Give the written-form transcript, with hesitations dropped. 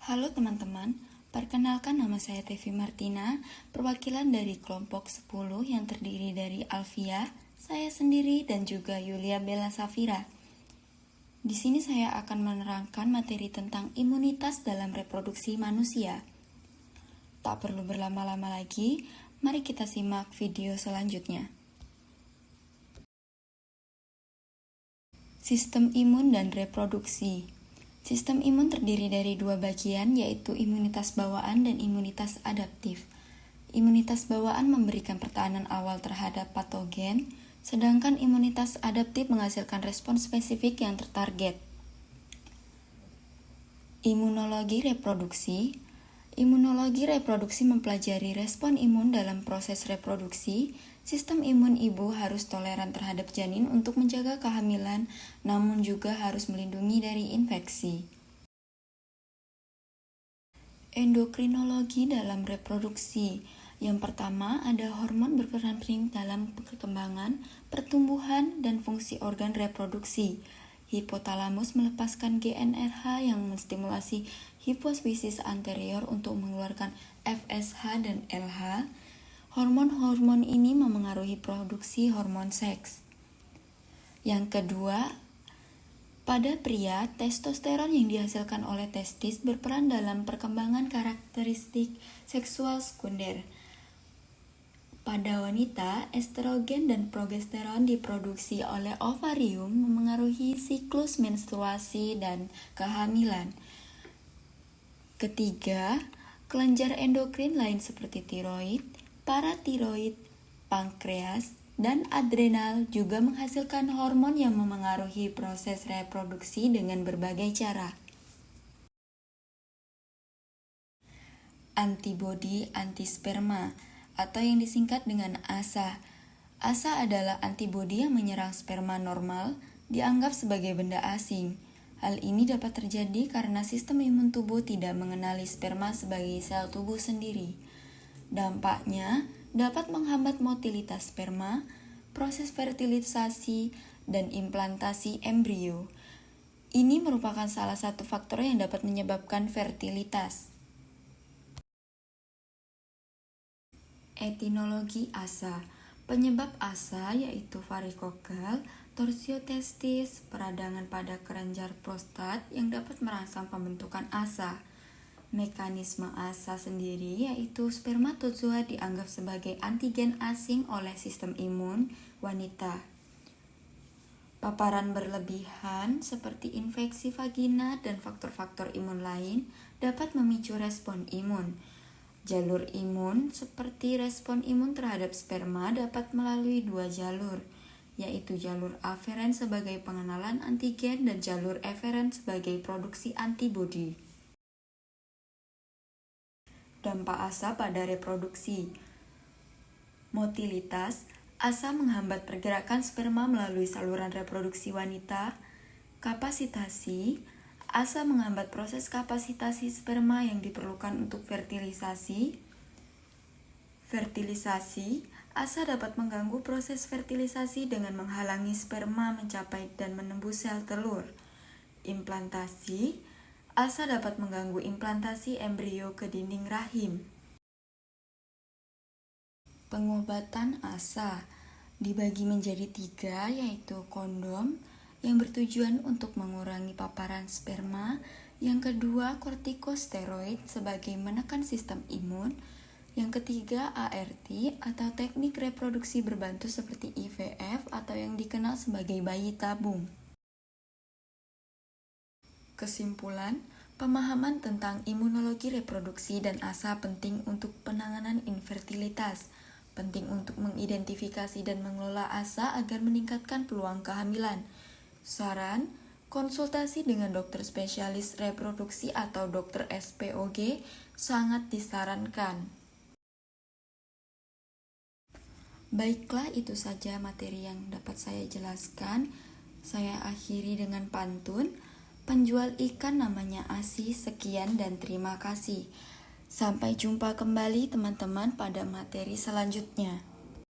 Halo teman-teman, perkenalkan nama saya Tevi Martina, perwakilan dari kelompok 10 yang terdiri dari Alfia, saya sendiri, dan juga Yulia Bella Safira. Di sini saya akan menerangkan materi tentang imunitas dalam reproduksi manusia. Tak perlu berlama-lama lagi, mari kita simak video selanjutnya. Sistem imun dan reproduksi. Sistem imun terdiri dari dua bagian, yaitu imunitas bawaan dan imunitas adaptif. Imunitas bawaan memberikan pertahanan awal terhadap patogen, sedangkan imunitas adaptif menghasilkan respons spesifik yang tertarget. Imunologi reproduksi. Imunologi reproduksi mempelajari respon imun dalam proses reproduksi. Sistem imun ibu harus toleran terhadap janin untuk menjaga kehamilan, namun juga harus melindungi dari infeksi. Endokrinologi dalam reproduksi. Yang pertama, ada hormon berperan penting dalam perkembangan, pertumbuhan, dan fungsi organ reproduksi. Hipotalamus melepaskan GnRH yang menstimulasi hipofisis anterior untuk mengeluarkan FSH dan LH. Hormon-hormon ini memengaruhi produksi hormon seks. Yang kedua, pada pria, testosteron yang dihasilkan oleh testis berperan dalam perkembangan karakteristik seksual sekunder. Pada wanita, estrogen dan progesteron diproduksi oleh ovarium memengaruhi siklus menstruasi dan kehamilan. Ketiga, kelenjar endokrin lain seperti tiroid, paratiroid, pankreas, dan adrenal juga menghasilkan hormon yang memengaruhi proses reproduksi dengan berbagai cara. Antibodi antisperma atau yang disingkat dengan ASA. ASA adalah antibodi yang menyerang sperma normal, dianggap sebagai benda asing. Hal ini dapat terjadi karena sistem imun tubuh tidak mengenali sperma sebagai sel tubuh sendiri. Dampaknya dapat menghambat motilitas sperma, proses fertilisasi, dan implantasi embrio. Ini merupakan salah satu faktor yang dapat menyebabkan fertilitas. Etinologi ASA. Penyebab ASA yaitu varikokel, torsio testis, peradangan pada kelenjar prostat yang dapat merangsang pembentukan ASA. Mekanisme ASA sendiri yaitu spermatozoa dianggap sebagai antigen asing oleh sistem imun wanita. Paparan berlebihan seperti infeksi vagina dan faktor-faktor imun lain dapat memicu respon imun. Jalur imun seperti respon imun terhadap sperma dapat melalui dua jalur, yaitu jalur aferen sebagai pengenalan antigen dan jalur eferen sebagai produksi antibodi. Dampak ASA pada reproduksi. Motilitas. ASA menghambat pergerakan sperma melalui saluran reproduksi wanita. Kapasitasi. ASA menghambat proses kapasitasi sperma yang diperlukan untuk fertilisasi. Fertilisasi. ASA dapat mengganggu proses fertilisasi dengan menghalangi sperma mencapai dan menembus sel telur. Implantasi. ASA dapat mengganggu implantasi embrio ke dinding rahim. Pengobatan ASA dibagi menjadi 3, yaitu kondom yang bertujuan untuk mengurangi paparan sperma. Yang kedua, kortikosteroid sebagai menekan sistem imun. Yang ketiga, ART atau teknik reproduksi berbantu seperti IVF atau yang dikenal sebagai bayi tabung. Kesimpulan, pemahaman tentang imunologi reproduksi dan ASA penting untuk penanganan infertilitas. Penting untuk mengidentifikasi dan mengelola ASA agar meningkatkan peluang kehamilan. Saran, konsultasi dengan dokter spesialis reproduksi atau dokter SPOG sangat disarankan. Baiklah, itu saja materi yang dapat saya jelaskan. Saya akhiri dengan pantun. Penjual ikan namanya Asih, sekian dan terima kasih. Sampai jumpa kembali teman-teman pada materi selanjutnya.